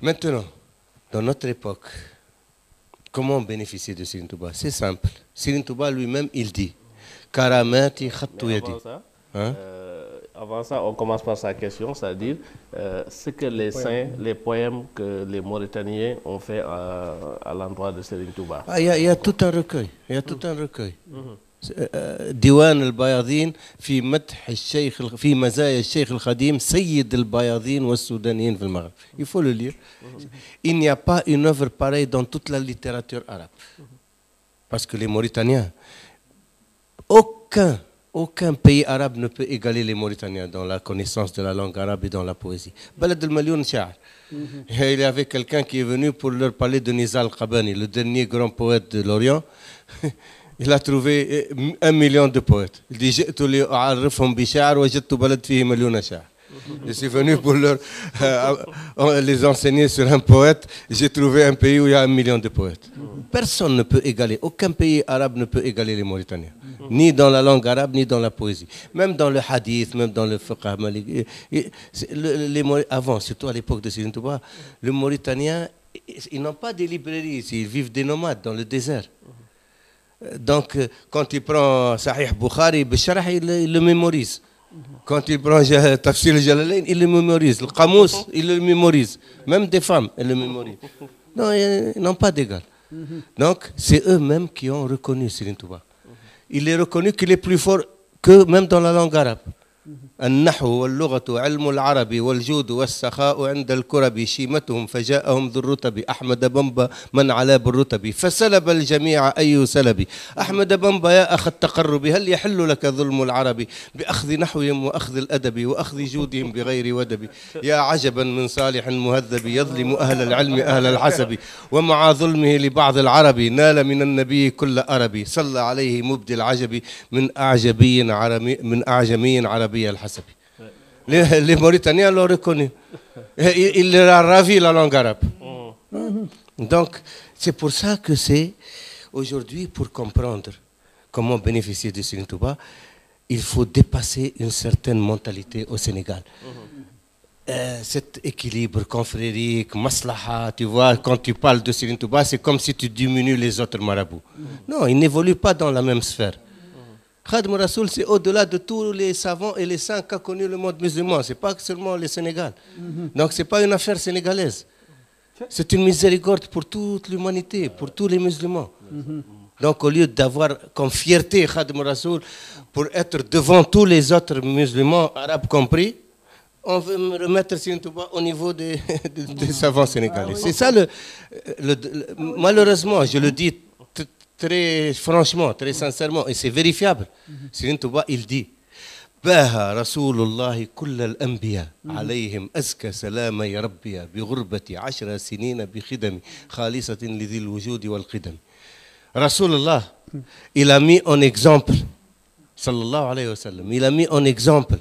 Maintenant, dans notre époque, comment bénéficier de Serigne Touba? C'est simple. Serigne Touba lui-même, il dit Karamati khattu yadi. Hein? Avant ça, on commence par sa question, c'est-à-dire ce que les saints, les poèmes que les Mauritaniens ont fait à l'endroit de Serigne Touba. Il y a tout un recueil. Il y a tout un recueil. ديوان البياضين في مدح الشيخ في مزايا الشيخ الخديم سيد البياضين والسودانيين في المغرب. Il faut le lire. Il n'y a pas une œuvre pareille dans toute la littérature arabe. Parce que les Mauritaniens, aucun pays arabe ne peut égaler les Mauritaniens dans la connaissance de la langue arabe et dans la poésie. Balad al-Malioun Sha'ar. Il y avait quelqu'un qui est venu pour leur parler de Nizar Qabani, le dernier grand poète de l'Orient. Il a trouvé 1 million de poètes. Il dit je suis venu pour les enseigner sur un poète. J'ai trouvé un pays où il y a 1 million de poètes. Personne ne peut égaler, aucun pays arabe ne peut égaler les Mauritaniens. Ni dans la langue arabe, ni dans la poésie. Même dans le hadith, même dans le fiqh maliki. Avant, surtout à l'époque de Serigne Touba, les Mauritaniens, ils n'ont pas de librairies ici. Ils vivent des nomades dans le désert. Donc, quand il prend Sahih Bukhari, il le mémorise. Quand il prend Tafsir al-Jalalain, il le mémorise. Le Qamous, il le mémorise. Même des femmes, elles le mémorisent. Non, ils n'ont pas d'égal. Donc, c'est eux-mêmes qui ont reconnu Serigne Touba. Il est reconnu qu'il est plus fort que même dans la langue arabe. النحو واللغة علم العربي والجود والسخاء عند الكرب شيمتهم فجاءهم ذو الرتب أحمد بمبا من علا بالرتب فسلب الجميع أي سلب أحمد بمبا يا أخ التقرب هل يحل لك ظلم العرب بأخذ نحوهم وأخذ الأدب وأخذ جودهم بغير ودب يا عجبا من صالح مهذب يظلم أهل العلم أهل الحسب ومع ظلمه لبعض العرب نال من النبي كل أربي صلى عليه مبدي العجب من أعجمي عربي الحسب. Les Mauritaniens l'ont reconnu. Il leur a ravi la langue arabe. Donc, c'est pour ça que c'est aujourd'hui, pour comprendre comment bénéficier de Serigne Touba, il faut dépasser une certaine mentalité au Sénégal. Cet équilibre confrérique, maslaha, tu vois, quand tu parles de Serigne Touba, c'est comme si tu diminues les autres marabouts. Non, ils n'évoluent pas dans la même sphère. Khadim Rassoul, c'est au-delà de tous les savants et les saints qu'a connu le monde musulman. Ce n'est pas seulement le Sénégal. Donc, ce n'est pas une affaire sénégalaise. C'est une miséricorde pour toute l'humanité, pour tous les musulmans. Donc, au lieu d'avoir comme fierté Khadim Rassoul pour être devant tous les autres musulmans, arabes compris, on veut me remettre Serigne Touba au niveau des savants sénégalais. C'est ça malheureusement, je le dis très franchement, très sincèrement, et c'est vérifiable. Serigne Touba, il dit باها رسول الله كل الأنبياء عليهم أزكى سلام يا ربي بغربة 10 سنين بخدم خالصة لذي الوجود والقدم. رسول الله, il a mis en exemple, sallallahu alayhi wa sallam, il a mis en exemple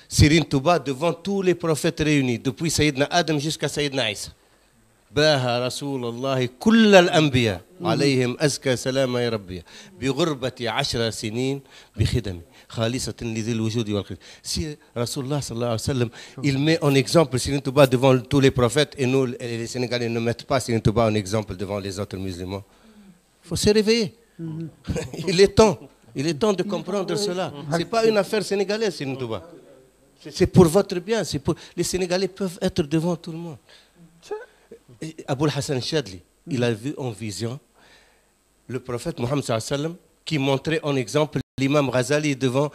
Serigne Touba devant tous les prophètes réunis, depuis Sayyidina Adam jusqu'à Sayyidina Isa. باها رسول الله كل الأنبياء عليهم أزكى سلام يا ربي بغربة 10 سنين بخدمي خالصة لذي الوجود والقدم. Si Rasulullah sallallahu alayhi wa sallam, il met en exemple Serigne Touba devant tous les prophètes et nous, les Sénégalais, ne mettent pas Serigne Touba en exemple devant les autres musulmans. Il faut se réveiller. Il est temps de comprendre cela. Ce n'est pas une affaire sénégalaise, Serigne Touba. C'est pour votre bien. Les Sénégalais peuvent être devant tout le monde. Aboul Hassan Chadli, il a vu en vision le prophète Mohammed sallallahu alayhi wa sallam qui montrait en exemple l'imam Ghazali devant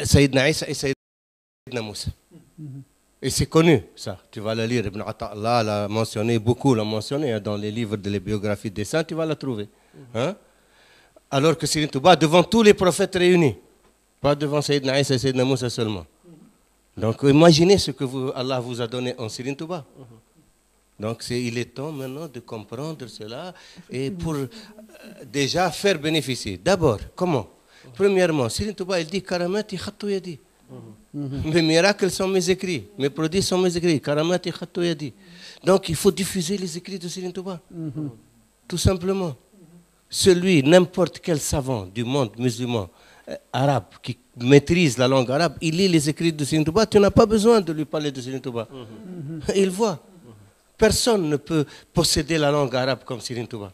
Sayyidina Isa et Sayyidina Moussa. Et c'est connu, ça. Tu vas le lire. Ibn Ata'Allah l'a mentionné, beaucoup l'a mentionné dans les livres de les biographies des saints, tu vas la trouver. Hein? Alors que Serigne Touba devant tous les prophètes réunis, pas devant Sayyidina Isa et Sayyidina Moussa seulement. Donc imaginez ce que Allah vous a donné en Serigne Touba. Donc il est temps maintenant de comprendre cela et pour déjà faire bénéficier. D'abord, comment? Premièrement, Serigne Touba, il dit Karamati khattu yadi. Mes miracles sont mes écrits, mes prodiges sont mes écrits. Karamati khattu yadi. Donc il faut diffuser les écrits de Serigne Touba. Tout simplement. Celui, n'importe quel savant du monde musulman, arabe, qui maîtrise la langue arabe, il lit les écrits de Serigne Touba, tu n'as pas besoin de lui parler de Serigne Touba. Il voit. Personne ne peut posséder la langue arabe comme Serigne Touba.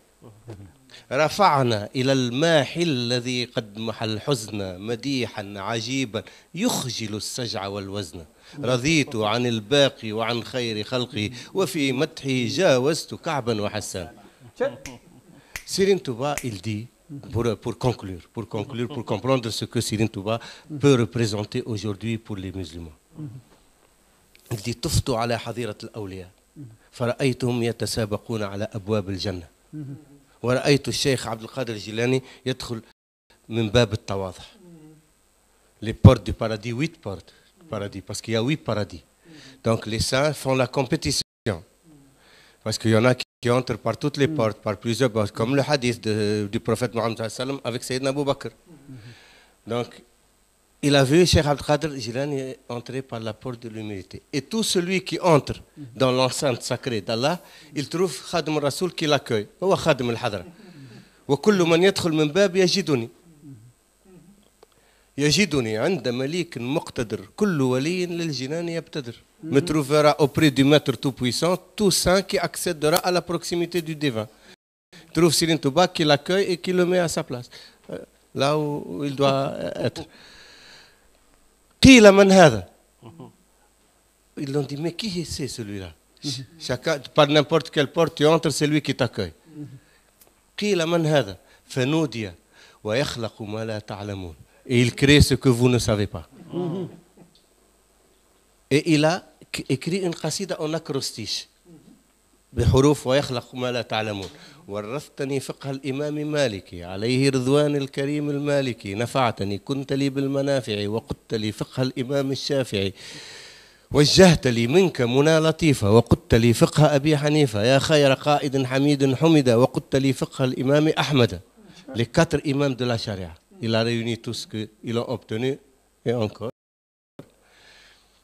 رفعنا إلى الماحي الذي قد محى الحزن مديحا عجيبا يخجل السجع والوزن رضيت عن الباقي وعن خير خلقه وفي مدحه جاوزت كعبا وحسان. Serigne Touba, il dit, pour conclure, pour comprendre ce que Serigne Touba peut représenter aujourd'hui pour les musulmans. Il dit طفت على حظيرة الأولياء فرأيتهم يتسابقون على أبواب الجنة ورأيت الشيخ عبد القادر الجيلاني يدخل من باب التواضع. Les portes du paradis, 8 portes du paradis, parce qu'il y a 8 paradis. Donc les saints font la compétition. Parce qu'il y en a qui entrent par toutes les portes, par plusieurs portes, comme le hadith du prophète Mohammed avec Sayyidina Abu Bakr. Donc, il a vu Cheikh Abdel Qadir Jilani entrer par la porte de l'humilité. Et tout celui qui entre dans l'enceinte sacrée d'Allah, il trouve Khadim al-Rasoul qui l'accueille. هو خادم الحضرة. وكل من يدخل من باب يجدني. يجدني عند مليك مقتدر كل ولي للجنان يبتدر. Me trouvera auprès du maître tout-puissant, tout saint qui accédera à la proximité du divin. Trouve Serigne Touba qui l'accueille et qui le met à sa place, là où il doit être. قيل من هذا. Ils l'ont dit, mais qui c'est celui-là? Chacun, par n'importe quelle porte tu entres, c'est lui qui t'accueille. قيل من هذا فنودي ويخلق ما لا تعلمون. Et il crée ce que vous ne savez pas. Et il a écrit une qasida en acrostiche بحروف ويخلق ما لا تعلمون. ورثتني فقه الإمام مالكي عليه رضوان الكريم المالكي نفعتني كنت لي بالمنافع وقدت لي فقه الإمام الشافعي وجهت لي منك منى لطيفة وقدت لي فقه أبي حنيفة يا خير قائد حميد حمد وقدت لي فقه الإمام أحمد. Les 4 imams de la charia. Il a réuni tout ce qu'ils ont obtenu et encore.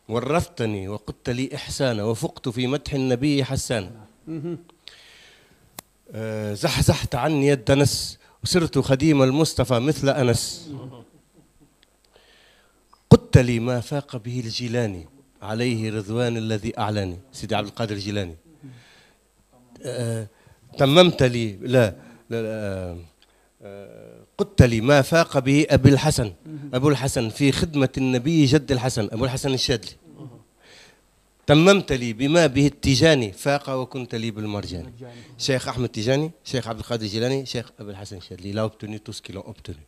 ورثتني وقدت لي إحسانا وفقت في مدح النبي حسانا زحزحت عني يد نس وصرت خديم المصطفى مثل أنس قدت لي ما فاق به الجيلاني عليه رضوان الذي أعلاني. سيدي عبد القادر الجيلاني. تممت لي قدت لي ما فاق به أبي الحسن أبو الحسن في خدمة النبي جد الحسن أبو الحسن الشاذلي. تممت لي بما به التيجاني فاق وكنت لي بالمرجاني. شيخ أحمد تيجاني, Cheikh Abdel Qadir Jilani, Cheikh Abul Hassan Chadli. Il a obtenu tout ce qu'ils ont obtenu.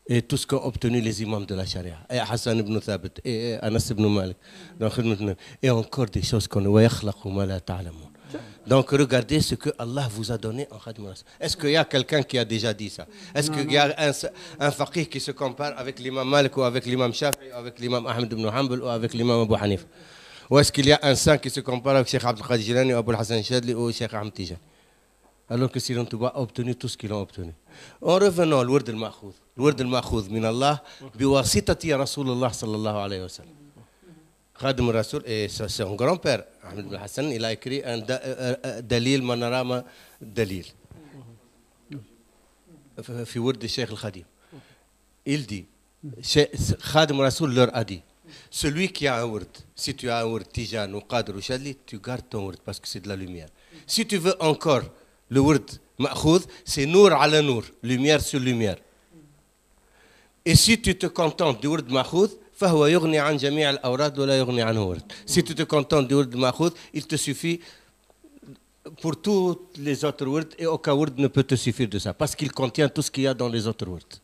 Et tout ce qu'ont obtenu les imams de la charia. Et Hassan ibn Thabit, et Anas ibn Malik. Et encore des choses qu'on voit. Donc regardez ce que Allah vous a donné en Khadim al-Rasoul. Est-ce qu'il y a quelqu'un qui a déjà dit ça? Est-ce qu'il y a un faqih qui se compare avec l'imam Malik ou avec l'imam Shafi'i ou avec l'imam Ahmed ibn Hanbal ou avec l'imam Abu Hanif? Ou est-ce qu'il y a un saint qui se compare avec Cheikh Abdel Qadir Jilani ou Abul Hassan Chadli ou Cheikh Ahmed Tijani? Alors que Serigne Touba a obtenu tout ce qu'ils ont obtenu. En revenant au Wird al-Ma'khoud. Le Wird al-Ma'khoud min Allah biwasitati Rasulullah sallallahu alayhi wa sallam. Khadim al-Rasoul et son grand-père Ahmed ibn Hassan, il a écrit un Dalil Manarama Dalil في ورد الشيخ الخديم. Il dit, Khadim al-Rasoul leur a dit, celui qui a un word, si tu as un word Tijan ou Qadr ou Chadli, tu gardes ton word parce que c'est de la lumière. Si tu veux encore le word Ma'khoud, c'est Nour ala Nour, lumière sur lumière. Et si tu te contentes du word Ma'khoud, فهو يغني عن جميع الأوراد ولا يغني عنه ورد. Si tu te contentes du word Ma'khoud, il te suffit pour tous les autres words et aucun word ne peut te suffire de ça parce qu'il contient tout ce qu'il y a dans les autres words.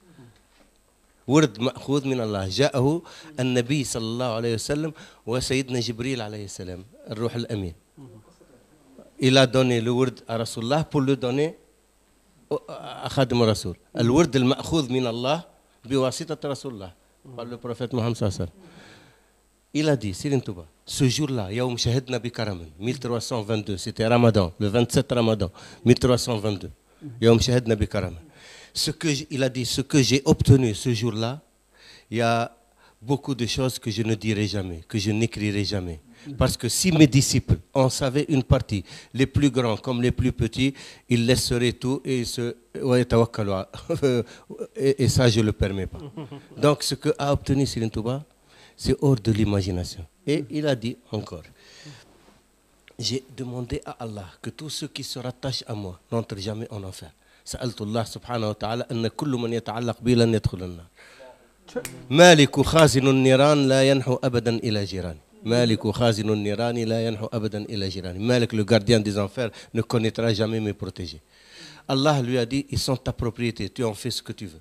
ورد مأخوذ من الله جاءه النبي صلى الله عليه وسلم وسيدنا جبريل عليه السلام الروح الأمين. Il a donné le word à Rasulullah pour le donner à Khadim al-Rasoul. الورد المأخوذ من الله بواسطة رسول الله par le prophète Mohammed sallallahu alayhi wa sallam. Il a dit, Serigne Touba, ce jour-là, Yawm Shahidna bi Karamin, 1322, c'était Ramadan, le 27 Ramadan, 1322. Yawm Shahidna bi Karamin. Il a dit, ce que j'ai obtenu ce jour-là, il y a beaucoup de choses que je ne dirai jamais, que je n'écrirai jamais. Parce que si mes disciples en savaient une partie, les plus grands comme les plus petits, ils laisseraient tout et et ça, je ne le permets pas. Donc, ce que a obtenu Serigne Touba, c'est hors de l'imagination. Et il a dit encore, j'ai demandé à Allah que tous ceux qui se rattachent à moi n'entrent jamais en enfer. سألت الله سبحانه وتعالى أن كل من يتعلق بي لن يدخل النار. مالك خازن النيران لا ينحو أبدا إلى جيراني. مالك خازن النيران لا ينحو أبدا إلى جيراني. Malik, le gardien des enfers, ne connaîtra jamais mes protégés. Allah lui a dit, ils sont ta propriété, tu en fais ce que tu veux.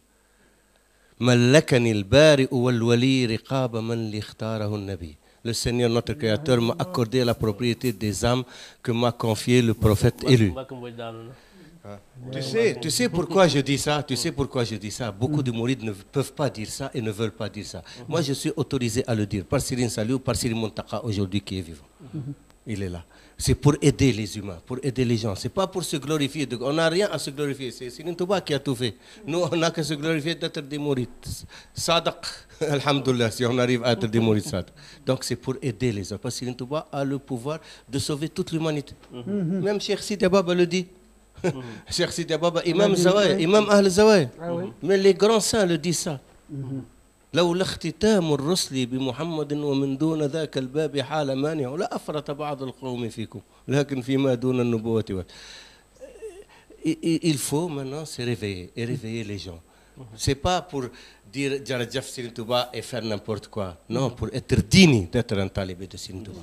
ملكني البارئ والولي رقاب من لاختاره النبي. Le Seigneur, notre Créateur, m'a accordé la propriété des âmes que m'a confié le prophète élu. Tu sais pourquoi je dis ça? Tu sais pourquoi je dis ça? Beaucoup de mourides ne peuvent pas dire ça et ne veulent pas dire ça. Moi, je suis autorisé à le dire par Serigne Saliou, par Serigne Mountakha aujourd'hui qui est vivant. Il est là. C'est pour aider les humains, pour aider les gens. C'est pas pour se glorifier. On n'a rien à se glorifier. C'est Serigne Touba qui a tout fait. Nous, on n'a qu'à se glorifier d'être des mourides. Sadaq, alhamdoulilah, si on arrive à être des mourides sadaq. Donc c'est pour aider les gens. Parce que Serigne Touba a le pouvoir de sauver toute l'humanité. Même Cheikh Sidi Baba le dit. Cheikh Sidi Baba, Imam Zawaya, Imam Ahl Zawaya. Mais les grands saints le disent ça. لولا اختتام الرسل بمحمد ومن دون ذاك الباب حال مانع لا أفرط بعض القوم فيكم لكن فيما دون النبوة. Il faut maintenant se réveiller et réveiller les gens. C'est pas pour dire Jarajaf Serigne Touba et faire n'importe quoi. Non, pour être digne d'être un talibé de Serigne Touba.